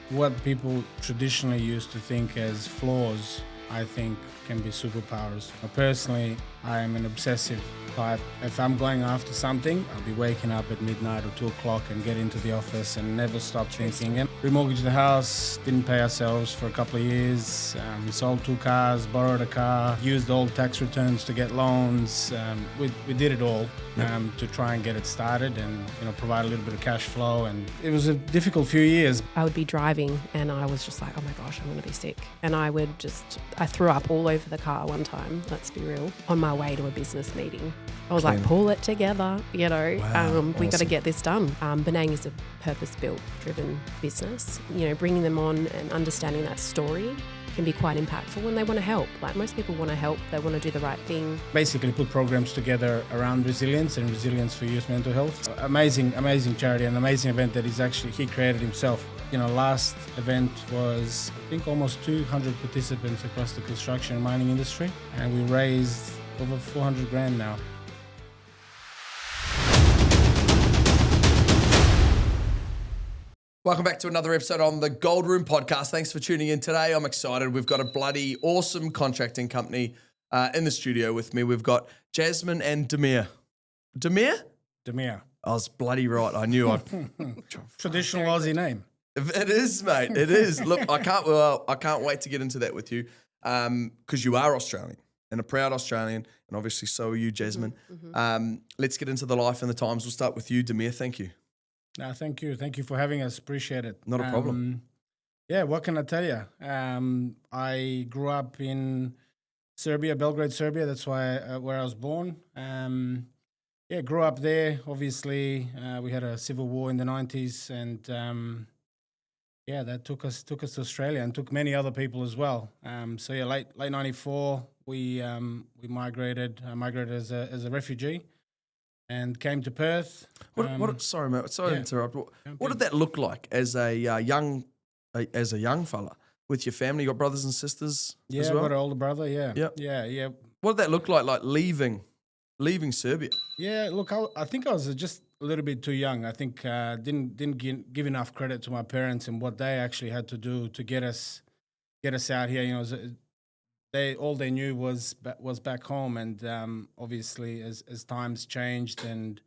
what people traditionally used to think as flaws, I think can be superpowers. Personally, I am an obsessive type. If I'm going after something, I'll be waking up at midnight or 2 o'clock and get into the office and never stop thinking. And remortgaged the house, didn't pay ourselves for a couple of years, sold 2 cars, borrowed a car, used old tax returns to get loans. We did it all to try and get it started and provide a little bit of cash flow. And it was a difficult few years. I would be driving and I was just like, oh my gosh, I'm going to be sick. And I threw up all over the car one time, let's be real, on my way to a business meeting. I was like, pull it together, Wow, we got to awesome. get this done. Benang is a purpose-built driven business. Bringing them on and understanding that story can be quite impactful when they want to help. Like most people want to help, they want to do the right thing. Basically put programs together around resilience and resilience for youth mental health. Amazing charity, an amazing event that he created himself. Last event was, I think, almost 200 participants across the construction and mining industry, and we raised over 400 grand now. Welcome back to another episode on the Gold Room podcast. Thanks for tuning in today. I'm excited. We've got a bloody awesome contracting company in the studio with me. We've got Jasmine and Damir. Damir? Damir. I was bloody right. I knew I'd... Traditional Aussie name. It is, mate. It is. Look, I can't wait to get into that with you because you are Australian and a proud Australian, and obviously so are you, Jasmine. Let's get into the life and the times. We'll start with you, Damir. Thank you. No, thank you. Thank you for having us. Appreciate it. Not a problem. Yeah, what can I tell you? I grew up in Serbia, Belgrade, Serbia. That's where I was born. Grew up there. Obviously, we had a civil war in the 90s, and that took us to Australia and took many other people as well. Late 94, we migrated. I migrated as a refugee. And came to Perth. Sorry, mate. Sorry to interrupt. What did that look like as a young fella with your family? You got brothers and sisters as well? I've got an older brother. Yeah. Yep. Yeah. What did that look like leaving Serbia? Yeah. Look, I think I was just a little bit too young. I think didn't give enough credit to my parents and what they actually had to do to get us out here. All they knew was back home, and obviously as times changed and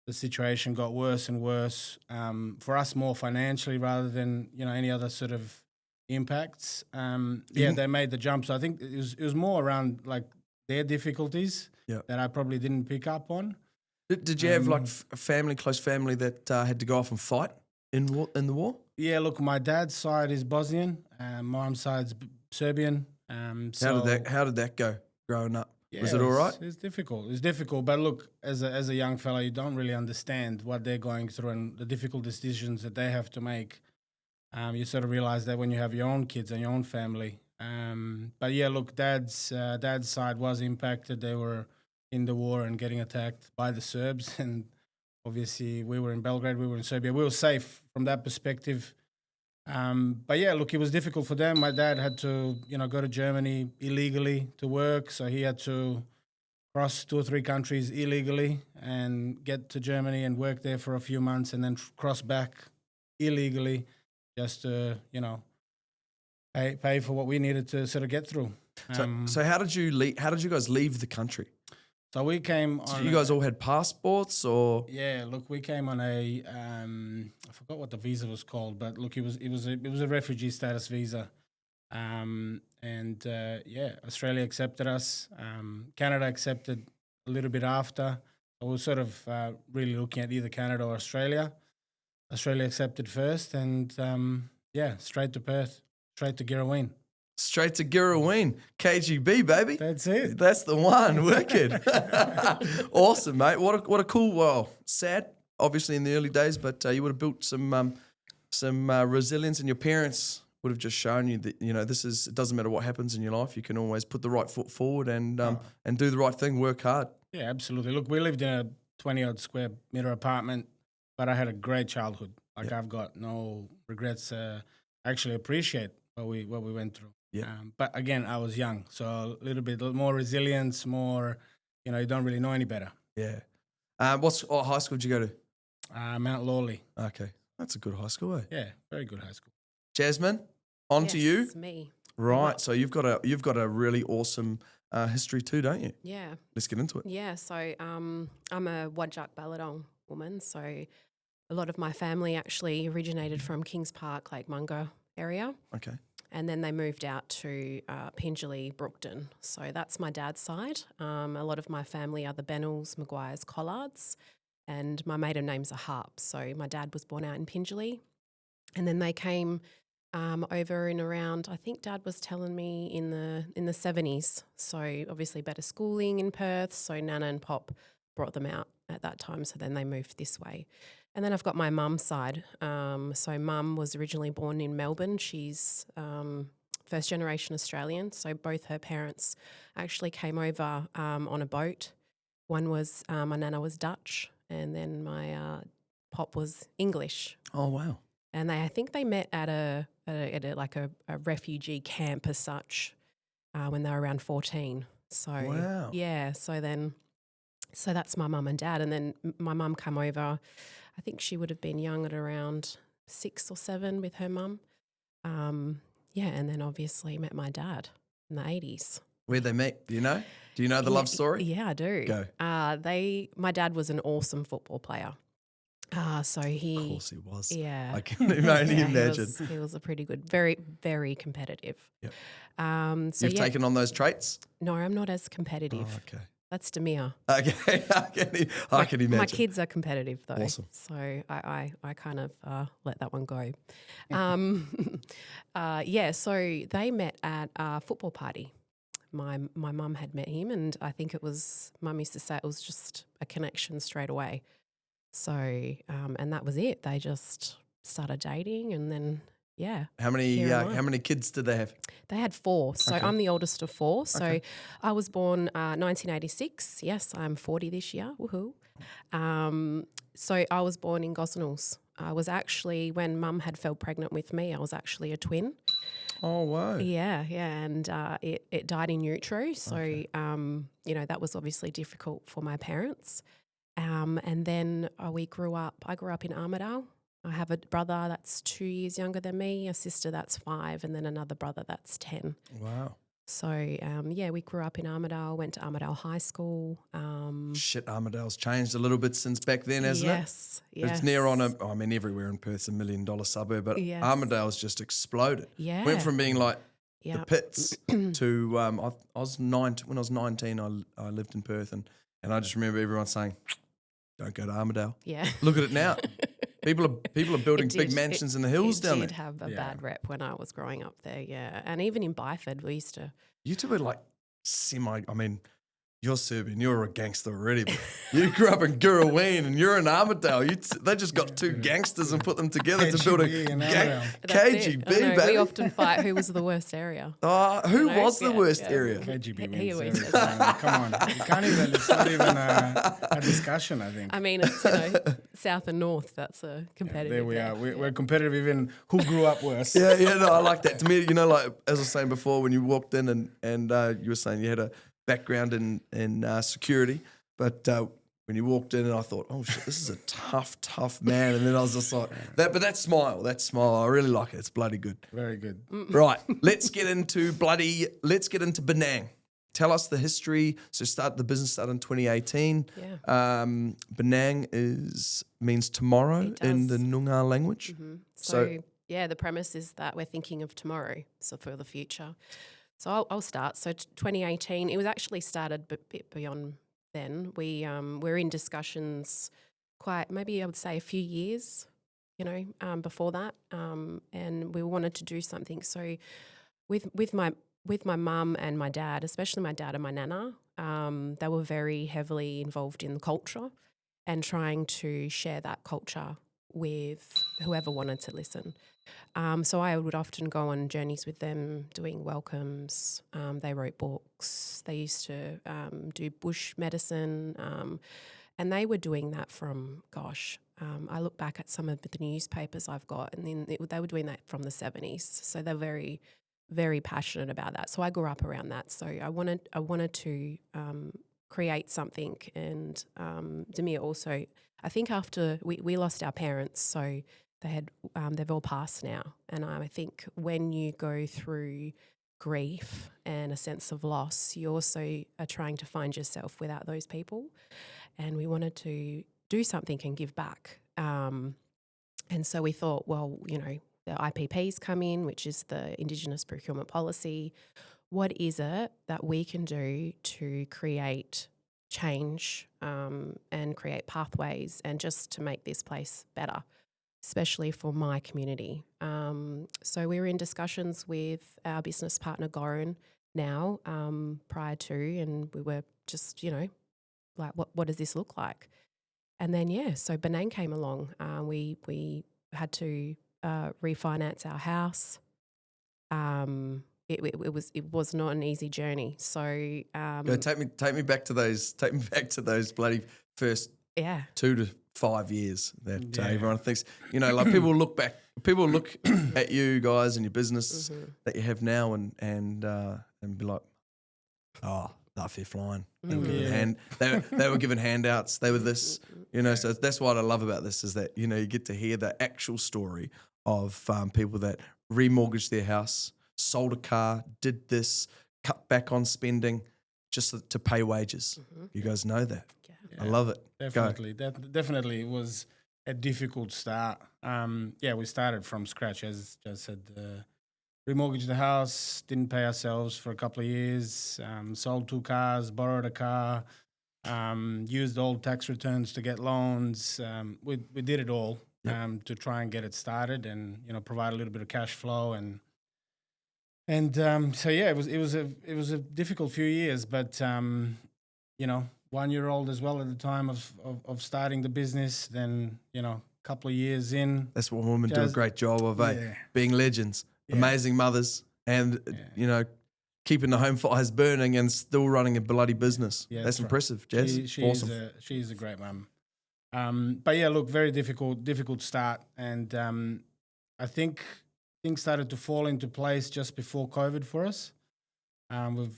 the situation got worse and worse, for us more financially rather than any other sort of impacts. They made the jump. So I think it was more around like their difficulties that I probably didn't pick up on. Did you have like a close family that had to go off and fight in the war? Yeah, look, my dad's side is Bosnian, my mom's side's Serbian. How did that go growing up? Yeah, was it all right? It's difficult. But look, as a young fella, you don't really understand what they're going through and the difficult decisions that they have to make. You sort of realize that when you have your own kids and your own family. Look, dad's side was impacted. They were in the war and getting attacked by the Serbs. And obviously we were in Belgrade, we were in Serbia. We were safe from that perspective. It was difficult for them. My dad had to, go to Germany illegally to work. So he had to cross 2 or 3 countries illegally and get to Germany and work there for a few months and then cross back illegally just to, pay for what we needed to sort of get through. So how did you guys leave the country? So we came on... So you guys all had passports or? Yeah, look, we came on I forgot what the visa was called, but look, it was a refugee status visa. Australia accepted us. Canada accepted a little bit after. I was sort of really looking at either Canada or Australia. Australia accepted first and, straight to Perth, straight to Girraween. Straight to Girraween, KGB, baby. That's it. That's the one. Wicked. Awesome, mate. What a cool. Sad, obviously in the early days, but you would have built some resilience, and your parents would have just shown you that it doesn't matter what happens in your life. You can always put the right foot forward and do the right thing. Work hard. Yeah, absolutely. Look, we lived in a 20-odd square meter apartment, but I had a great childhood. I've got no regrets. I actually appreciate what we went through. Yeah. But again, I was young, so a little bit more resilience, more, you don't really know any better. Yeah. What high school did you go to? Mount Lawley. Okay. That's a good high school, eh? Yeah, very good high school. Jasmine, on to you. Yes, me. Right. So you've got a really awesome history too, don't you? Yeah. Let's get into it. Yeah, so I'm a Wadjuk Balladong woman, so a lot of my family actually originated from Kings Park, Lake Mungo area, Okay. and then they moved out to Pingelly, Brookton. So that's my dad's side. A lot of my family are the Bennells, Maguires, Collards, and my maiden name's a Harp. So my dad was born out in Pingelly, and then they came over in around, I think Dad was telling me in the 70s. So obviously better schooling in Perth. So Nana and Pop brought them out at that time. So then they moved this way. And then I've got my mum's side. So mum was originally born in Melbourne. She's first generation Australian. So both her parents actually came over on a boat. One was, my Nana was Dutch, and then my Pop was English. Oh, wow. And I think they met at a refugee camp as such when they were around 14. So Wow. yeah, so that's my mum and dad, and then my mum come over. I think she would have been young at around 6 or 7 with her mum. Yeah, and then obviously met my dad in the 80s. Where'd they meet? Do you know? Do you know the love story? Yeah, I do. Go. My dad was an awesome football player. So he, Of course he was. yeah, I can only imagine. He was a pretty good, very, very competitive. Yep. So You've taken on those traits? No, I'm not as competitive. Oh, okay. That's Damir. Okay, I can imagine. My kids are competitive though. Awesome. So I kind of let that one go. Yeah, so they met at a football party. My mum had met him, and I think Mum used to say it was just a connection straight away. So, and that was it. They just started dating, and then, yeah. How many kids did they have? They had 4. So Okay. I'm the oldest of 4. So Okay. I was born 1986. Yes, I'm 40 this year. Woohoo. So I was born in Gosnells. I was actually, when Mum had fell pregnant with me, I was actually a twin. Oh, wow. Yeah, and it died in utero. So, that was obviously difficult for my parents. And then I grew up in Armadale. I have a brother that's 2 years younger than me, a sister that's 5, and then another brother that's 10. Wow. So, we grew up in Armadale, went to Armadale High School. Shit, Armadale's changed a little bit since back then, hasn't it? Yes. It's near on everywhere in Perth's $1 million suburb, but Yes. Armadale's just exploded. Yeah. Went from being like Yeah. the pits to, when I was 19, I lived in Perth and I just remember everyone saying, don't go to Armadale. Yeah. Look at it now. People are building It big did. mansions in the hills down It did there. have a Yeah. bad rep when I was growing up there, yeah. And even in Byford, we used to... You two were like you're Serbian, you're a gangster already, but you grew up in Gurraween and you're in Armadale. They just got 2 gangsters and put them together to build a KGB in Armadale. That's it. KGB, I know, baby. we often fight who was the worst area. Who know? was the Yeah, worst yeah. area? KGB He wins always every says time. Come on. You can't even, it's not even a discussion, I think. I mean, it's, south and north, that's a competitive. There we are. We're competitive even who grew up worse. Yeah, no, I like that. To me, like as I was saying before, when you walked in and you were saying you had a background in security, but when you walked in and I thought, oh shit, this is a tough man, and then I was just like, that smile, I really like it. It's bloody good. Very good. Right, let's get into Benang. Tell us the history. So the business started in 2018. Yeah. Benang means tomorrow It in does. the Noongar language. Mm-hmm. So- So, the premise is that we're thinking of tomorrow, so for the future. So I'll start. So 2018, it was actually started a bit beyond then. We're in discussions maybe I would say a few years, before that, and we wanted to do something. So with my mum and my dad, especially my dad and my nana, they were very heavily involved in the culture and trying to share that culture with whoever wanted to listen. So I would often go on journeys with them doing welcomes. They wrote books. They used to do bush medicine. And they were doing that from, I look back at some of the newspapers I've got, and then they were doing that from the 70s. So they're very, very passionate about that. So I grew up around that. So I wanted to create something. And Damir also, I think after we lost our parents, so they've all passed now. And I think when you go through grief and a sense of loss, you also are trying to find yourself without those people. And we wanted to do something and give back. And so we thought, well, you know, the IPPs come in, which is the Indigenous procurement policy. What is it that we can do to create change and create pathways and just to make this place better, especially for my community? So we were in discussions with our business partner, Goran, now prior to, and we were just, you know, like, what does this look like? And then, so Benang came along. We had to refinance our house. It was not an easy journey. So take me back to those bloody first 2 to 5 years that everyone thinks, you know, like people look at you guys and your business that you have now and be like, oh, they're fair flying. They were given handouts. They were this, you know. So that's what I love about this is that, you know, you get to hear the actual story of people that remortgaged their house, sold a car, did this, cut back on spending just to pay wages. You guys know that. I love it. Definitely. That definitely was a difficult start. We started from scratch, as Jaz said. Remortgaged the house, didn't pay ourselves for a couple of years, sold 2 cars, borrowed a car, used old tax returns to get loans. We did it all to try and get it started and, you know, provide a little bit of cash flow and it was a difficult few years, but you know, 1-year-old as well at the time of starting the business. Then, you know, a couple of years in, that's what women do a great job of, being legends. Amazing mothers and, you know, keeping the home fires burning and still running a bloody business. Yeah, that's impressive, Jaz. Awesome. She's a great mum. But yeah, look, very difficult start. And I think things started to fall into place just before COVID for us.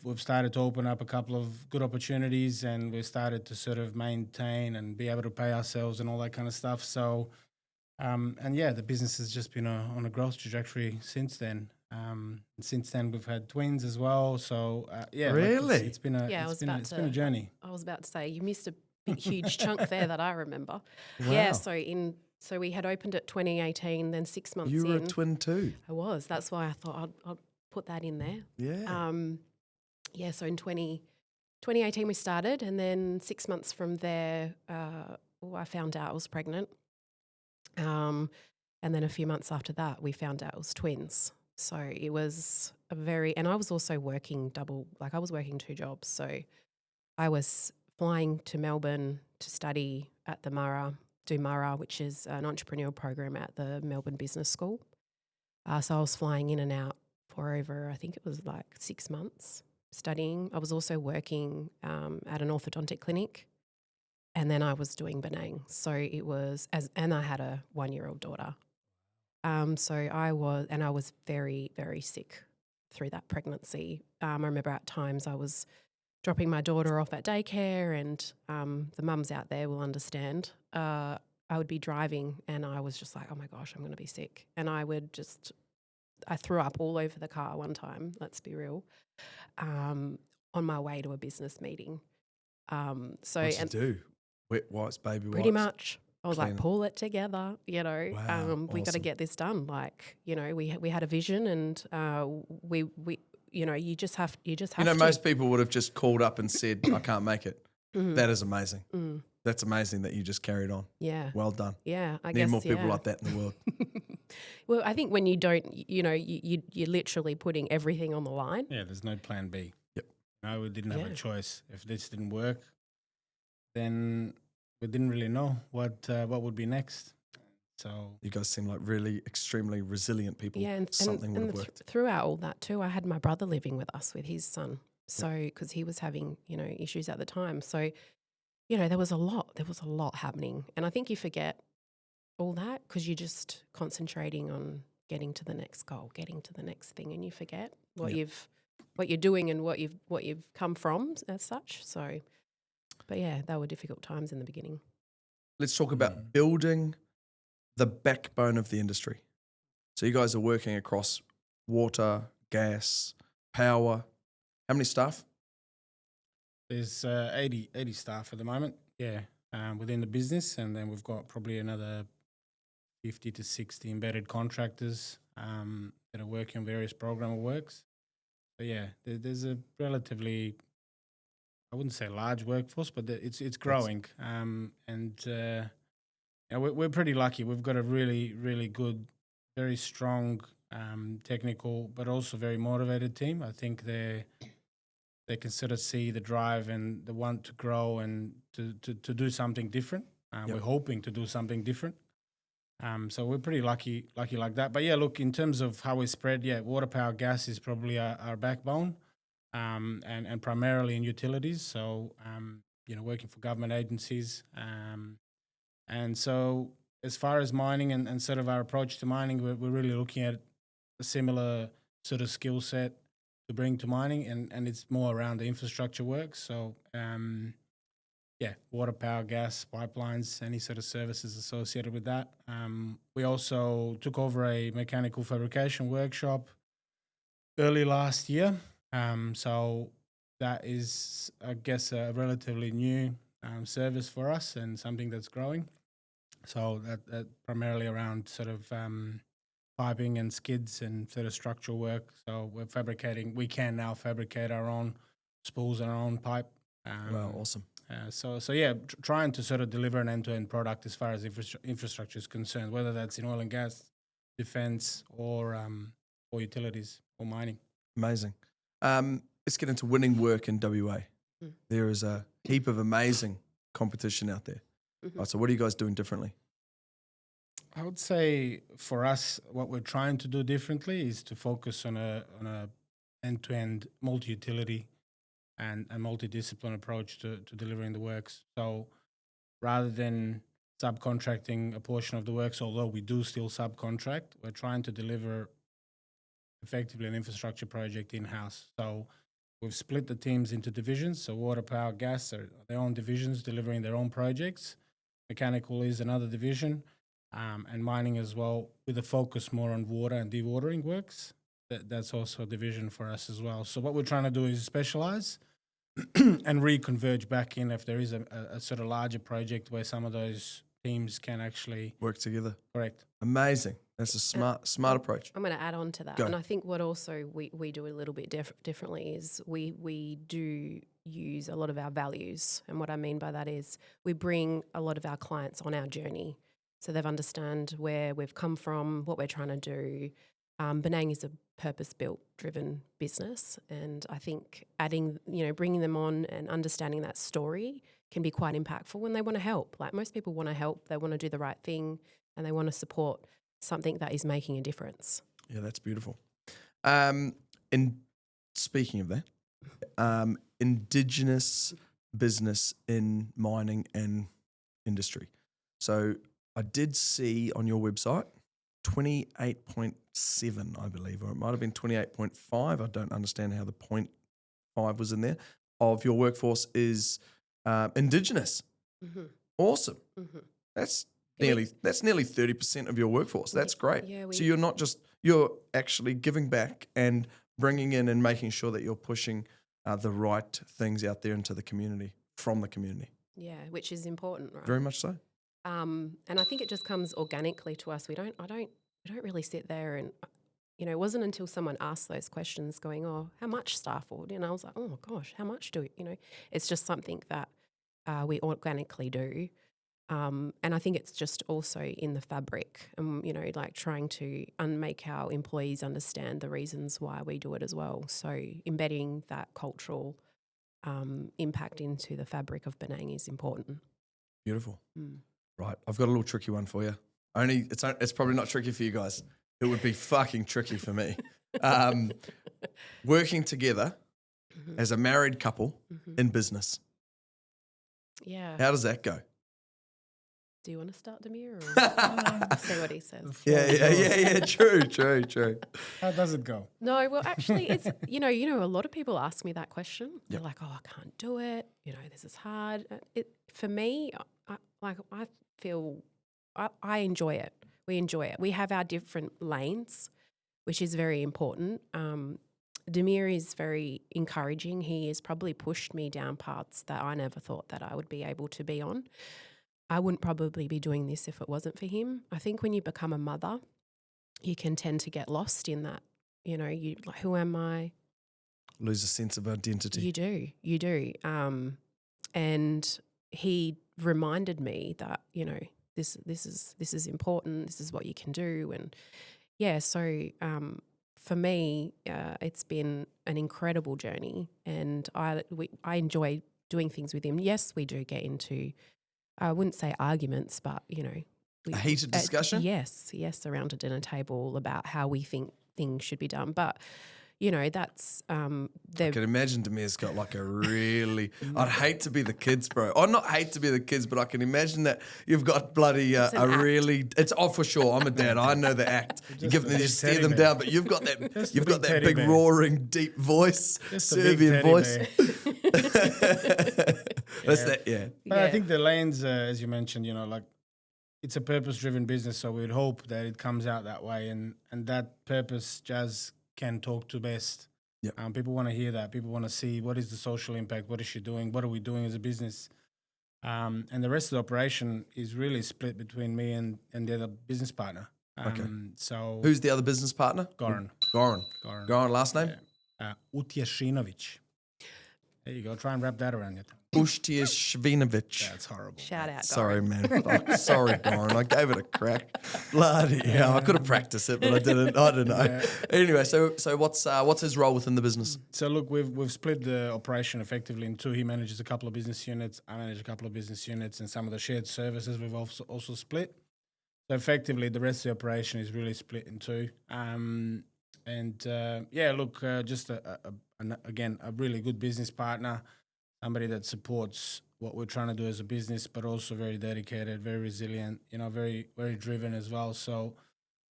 We've started to open up a couple of good opportunities and we started to sort of maintain and be able to pay ourselves and all that kind of stuff. So, the business has just been on a growth trajectory since then. Since then, we've had twins as well. So, really, it's been a journey. I was about to say you missed a big, huge chunk there that I remember. Wow. Yeah. So we had opened it 2018. Then 6 months in, you were a twin too. I was. That's why I thought I'd put that in there. Yeah. So in 2018 we started, and then 6 months from there, I found out I was pregnant. And then a few months after that, we found out it was twins. So it was and I was also working I was working 2 jobs. So I was flying to Melbourne to study at the Murrah, which is an entrepreneurial program at the Melbourne Business School. So I was flying in and out for over, I think it was like 6 months studying. I was also working at an orthodontic clinic. And then I was doing Benang. So it was, and I had a 1-year-old daughter. So I was very, very sick through that pregnancy. I remember at times I was dropping my daughter off at daycare, and the mums out there will understand. I would be driving and I was just like, oh my gosh, I'm going to be sick. And I threw up all over the car one time, let's be real, on my way to a business meeting. What'd you do? Wet wipes, baby wipes? Pretty much. I was like, pull it together, you know. Wow, we got to get this done. Like, you know, we had a vision, and we you know, you just have You know, to. most people would have just called up and said, I can't make it. That is amazing. That's amazing that you just carried on. Yeah. Well done. Yeah, I Need guess more people like that in the world. Well, I think when you don't, you know, you're literally putting everything on the line. Yeah, there's no plan B. Yep. No, we didn't have a choice. If this didn't work, then we didn't really know what would be next. So you guys seem like really extremely resilient people. Yeah, and something would have worked. Throughout all that too, I had my brother living with us with his son. So because he was having, you know, issues at the time. So, you know, there was a lot happening, and I think you forget all that because you're just concentrating on getting to the next goal, getting to the next thing, and you forget what you're doing and what you've come from as such. So, but yeah, they were difficult times in the beginning. Let's talk about building the backbone of the industry. So you guys are working across water, gas, power. How many staff? There's 80 staff at the moment, within the business, and then we've got probably another 50 to 60 embedded contractors that are working on various program of works. So there's a relatively, I wouldn't say large workforce, but it's growing, we're pretty lucky. We've got a really, really good, very strong technical, but also very motivated team. I think they can sort of see the drive and the want to grow and to do something different. We're hoping to do something different. So we're pretty lucky like that. But look, in terms of how we spread, water, power, gas is probably our backbone, and primarily in utilities. So, working for government agencies. And so as far as mining and sort of our approach to mining, we're really looking at a similar sort of skill set to bring to mining, and it's more around the infrastructure work. So, water, power, gas, pipelines, any sort of services associated with that. We also took over a mechanical fabrication workshop early last year. So that is, I guess, a relatively new service for us and something that's growing. So that primarily around sort of piping and skids and sort of structural work. So we can now fabricate our own spools and our own pipe. Wow, awesome. Trying to sort of deliver an end-to-end product as far as infrastructure is concerned, whether that's in oil and gas, defense, or utilities or mining. Amazing. Let's get into winning work in WA. There is a heap of amazing competition out there. Right, so what are you guys doing differently? I would say for us, what we're trying to do differently is to focus on a end-to-end multi-utility and a multidiscipline approach to delivering the works. So rather than subcontracting a portion of the works, although we do still subcontract, we're trying to deliver effectively an infrastructure project in-house. So we've split the teams into divisions. So water, power, gas are their own divisions delivering their own projects. Mechanical is another division, and mining as well, with a focus more on water and dewatering works. That's also a division for us as well. So what we're trying to do is specialize and reconverge back in if there is a sort of larger project where some of those teams can actually work together. Correct. Amazing. That's a smart approach. I'm going to add on to that. Go. And I think what also we do a little bit differently is we do use a lot of our values. And what I mean by that is we bring a lot of our clients on our journey. So they've understand where we've come from, what we're trying to do. Benang is a purpose-built driven business. And I think bringing them on and understanding that story can be quite impactful when they want to help. Like most people want to help, they want to do the right thing, and they want to support something that is making a difference. Yeah, that's beautiful. And speaking of that, Indigenous business in mining and industry. So I did see on your website 28.7, I believe, or it might have been 28.5. I don't understand how the 0.5 was in there. Of your workforce is Indigenous. Mm-hmm. Awesome. Mm-hmm. That's nearly 30% of your workforce. That's great. Yeah, so you're actually giving back and bringing in and making sure that you're pushing the right things out there into the community, from the community. Yeah, which is important, right? Very much so. And I think it just comes organically to us. We don't really sit there and, it wasn't until someone asked those questions going, oh, how much staff would? And I was like, oh my gosh, how much do we, it's just something that we organically do. And I think it's just also in the fabric, like trying to make our employees understand the reasons why we do it as well. So embedding that cultural impact into the fabric of Benang is important. Beautiful. Right, I've got a little tricky one for you. It's probably not tricky for you guys. It would be fucking tricky for me. Working together as a married couple in business. Yeah. How does that go? Do you want to start, Damir, or say what he says? Yeah. True. How does it go? No, well, actually, it's a lot of people ask me that question. Yep. They're like, "Oh, I can't do it. This is hard." For me, I feel I enjoy it. We enjoy it. We have our different lanes, which is very important. Damir is very encouraging. He has probably pushed me down paths that I never thought that I would be able to be on. I wouldn't probably be doing this if it wasn't for him. I think when you become a mother, you can tend to get lost in that. You know, you like, who am I? Lose a sense of identity. You do. And he reminded me that, you know, this is important. This is what you can do. And yeah, so for me, it's been an incredible journey, and I enjoy doing things with him. Yes, we do get into, I wouldn't say arguments, but you know, A heated discussion? Yes, around a dinner table about how we think things should be done. But you know, that's I can imagine Damir's got like a really, I'd hate to be the kids, bro. Or not hate to be the kids, but I can imagine that you've got bloody an act. really, it's for sure. I'm a dad. I know the act. You give them, you big stare teddy them bear. down, but you've got that, Just you've a got big that teddy big bear. roaring deep voice, Just a big Serbian teddy voice. bear. That's that, yeah. But I think the lanes, as you mentioned, you know, like it's a purpose-driven business, so we'd hope that it comes out that way, and that purpose Jazz can talk to best. Yep. People want to hear that. People want to see what is the social impact, what is she doing, what are we doing as a business. And the rest of the operation is really split between me and the other business partner. Okay. So Who's the other business partner? Goran. Goran, last name? Utjashinovic. There you go. Try and wrap that around your tongue. Uštješvinović. That's horrible. shout out. Sorry, Goran. man. Fuck. Sorry, Goran. I gave it a crack. Bloody hell. I could have practiced it, but I didn't. I don't know. Yeah. Anyway, so what's his role within the business? So look, we've split the operation effectively in two. He manages a couple of business units. I manage a couple of business units, and some of the shared services we've also split. So effectively, the rest of the operation is really split in two. Just again a really good business partner, somebody that supports what we're trying to do as a business, but also very dedicated, very resilient. You know, very very driven as well. So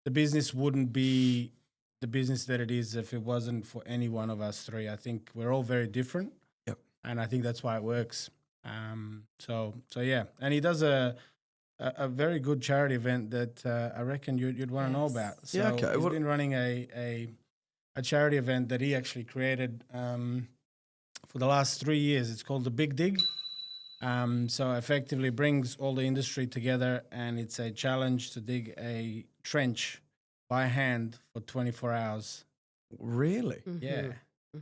the business wouldn't be the business that it is if it wasn't for any one of us three. I think we're all very different. Yep. And I think that's why it works. So yeah, and he does a very good charity event that I reckon you'd want to know about. So Yeah, okay. he's been running a charity event that he actually created for the last 3 years. It's called the Big Dig. So effectively brings all the industry together, and it's a challenge to dig a trench by hand for 24 hours. Really? Yeah.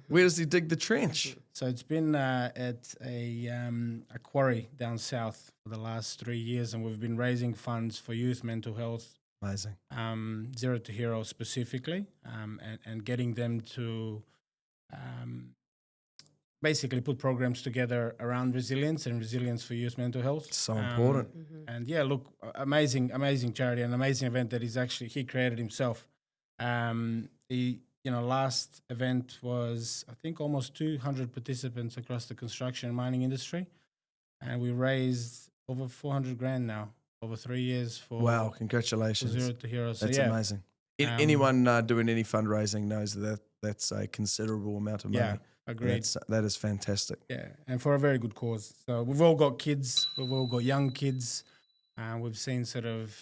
Where does he dig the trench? So it's been at a quarry down south for the last 3 years, and we've been raising funds for youth mental health, Amazing. Zero to Hero specifically, and getting them to basically put programs together around resilience and resilience for youth mental health. So important. And yeah, look, amazing charity, an amazing event that he created himself. Last event was, I think, almost 200 participants across the construction and mining industry. And we raised over 400 grand now over 3 years for Wow, for congratulations. Zero to Hero. So That's yeah, amazing. Anyone doing any fundraising knows that's a considerable amount of money. yeah, agreed. That is fantastic. Yeah, and for a very good cause. So we've all got kids. We've all got young kids. We've seen sort of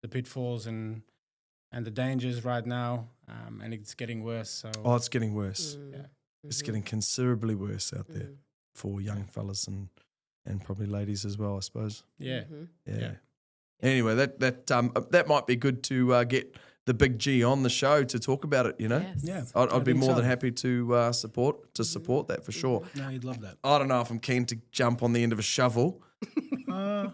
the pitfalls and the dangers right now, and it's getting worse. So Oh, it's getting worse. yeah, It's getting considerably worse out there for young fellas and probably ladies as well, I suppose. yeah, Yeah. Anyway, that might be good to get the big G on the show to talk about it. You know, Yes. yeah. I'd be think more so. than happy to support that for sure. No, you'd love that. I don't know if I'm keen to jump on the end of a shovel. Maybe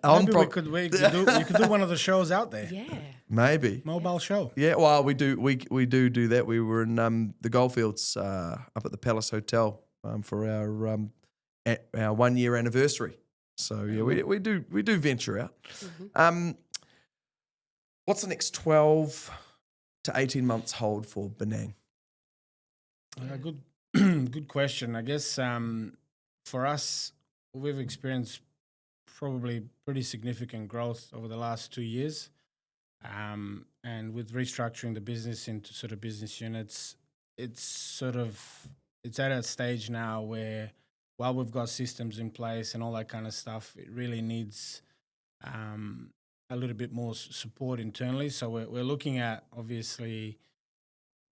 you could do one of the shows out there. Yeah. Maybe. Mobile show. Yeah, well, we do that. We were in the Goldfields up at the Palace Hotel for our 1 year anniversary. So yeah, we do venture out. What's the next 12 to 18 months hold for Benang? Good question. I guess for us, we've experienced probably pretty significant growth over the last 2 years. And with restructuring the business into sort of business units, it's at a stage now where while we've got systems in place and all that kind of stuff, it really needs a little bit more support internally. So we're looking at obviously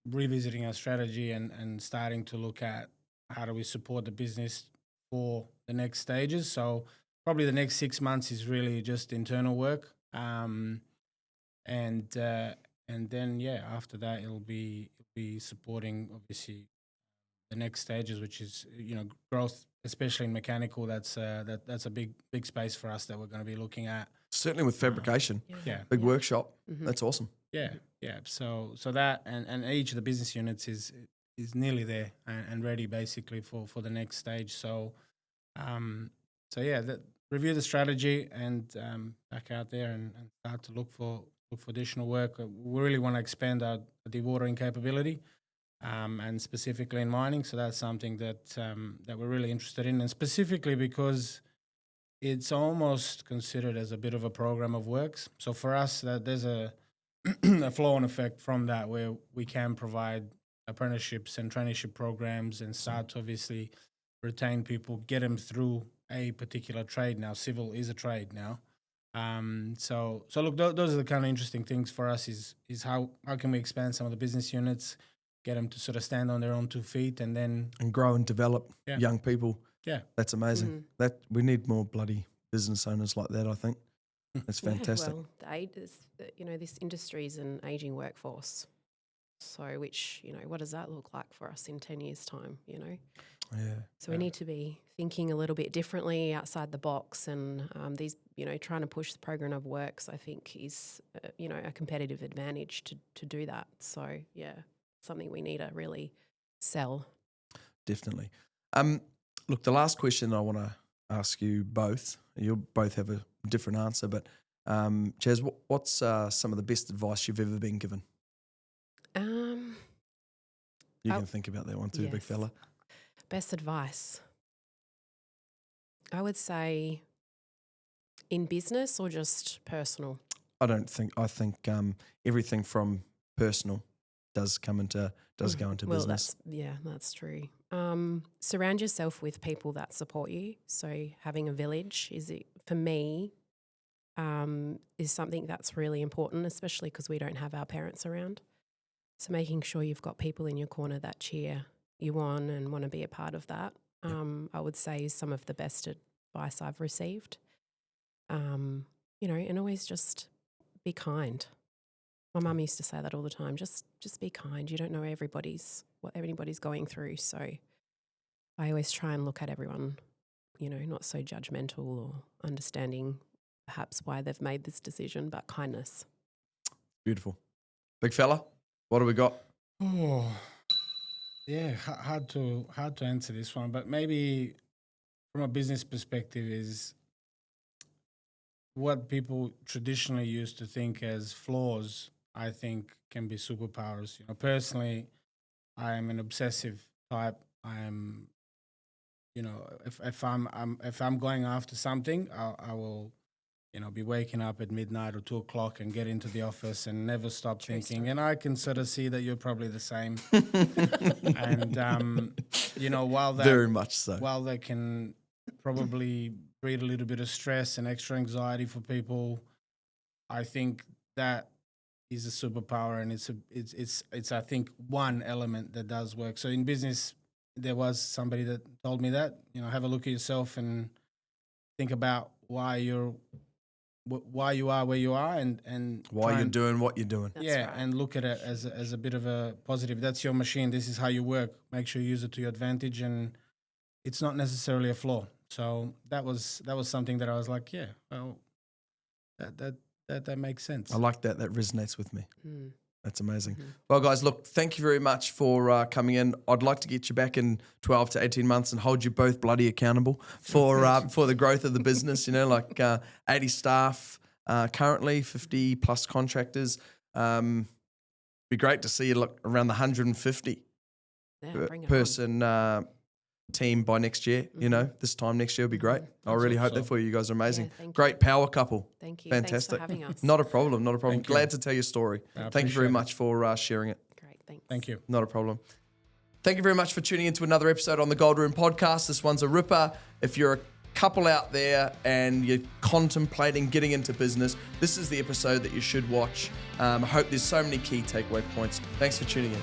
revisiting our strategy and starting to look at how do we support the business for the next stages. So probably the next 6 months is really just internal work, and then after that it'll be supporting obviously the next stages, which is growth, especially in mechanical. That's a big space for us that we're going to be looking at. Certainly with fabrication, big workshop. That's awesome. Yeah. So that and each of the business units is nearly there and ready basically for the next stage. So review the strategy and back out there and start to look for additional work. We really want to expand our dewatering capability, and specifically in mining. So that's something that we're really interested in, and specifically because it's almost considered as a bit of a program of works. So for us, there's a flow-on effect from that, where we can provide apprenticeships and traineeship programs and start to obviously retain people, get them through a particular trade. Now, civil is a trade now. So look, those are the kind of interesting things for us is how can we expand some of the business units, get them to sort of stand on their own 2 feet, and grow and develop young people. Yeah, that's amazing. Mm-hmm. That we need more bloody business owners like that. I think that's fantastic. Yeah, well, this industry is an aging workforce. So, which what does that look like for us in 10 years' time? So we need to be thinking a little bit differently outside the box, and these trying to push the program of works, I think, is a competitive advantage to do that. So something we need to really sell. Definitely. Look, the last question I want to ask you both, you'll both have a different answer, but Jazz, what's some of the best advice you've ever been given? You can think about that one too, big fella. Best advice, I would say, in business or just personal? I think everything from personal does go into business. That's true. Surround yourself with people that support you. So having a village for me, is something that's really important, especially because we don't have our parents around. So making sure you've got people in your corner that cheer you on and want to be a part of that, I would say is some of the best advice I've received. And always just be kind. My mum used to say that all the time. Just be kind. You don't know what everybody's going through. So I always try and look at everyone, not so judgmental or understanding perhaps why they've made this decision, but kindness. Beautiful. Big fella, what do we got? Oh, yeah, hard to answer this one, but maybe from a business perspective is what people traditionally used to think as flaws, I think can be superpowers. Personally, I am an obsessive type. I am, if I'm going after something, I will, be waking up at midnight or 2 o'clock and get into the office and never stop thinking. And I can sort of see that you're probably the same. And while that very much so, while they can probably breed a little bit of stress and extra anxiety for people, I think that is a superpower, and it's I think one element that does work. So in business, there was somebody that told me that have a look at yourself and think about why you are where you are, and why you're doing what you're doing. That's right. And look at it as a bit of a positive. That's your machine. This is how you work. Make sure you use it to your advantage, and it's not necessarily a flaw. So that was something that I was like, yeah, well, that makes sense. I like that. That resonates with me. Mm. That's amazing. Mm-hmm. Well, guys, look, thank you very much for coming in. I'd like to get you back in 12 to 18 months and hold you both bloody accountable for the growth of the business. 80 staff currently, 50 plus contractors. Be great to see you look around the 150 person team by next year. Mm-hmm. This time next year will be great. I really hope that for you. You guys are amazing. Yeah, great power couple. Thank you. Fantastic. Thanks for having us. Not a problem. Thank Glad you. to tell your story. I Thank you very appreciate much for sharing it. Great, thanks. Thank you. Not a problem. Thank you very much for tuning into another episode on the Gold Room podcast. This one's a ripper. If you're couple out there and you're contemplating getting into business, this is the episode that you should watch. I hope there's so many key takeaway points. Thanks for tuning in.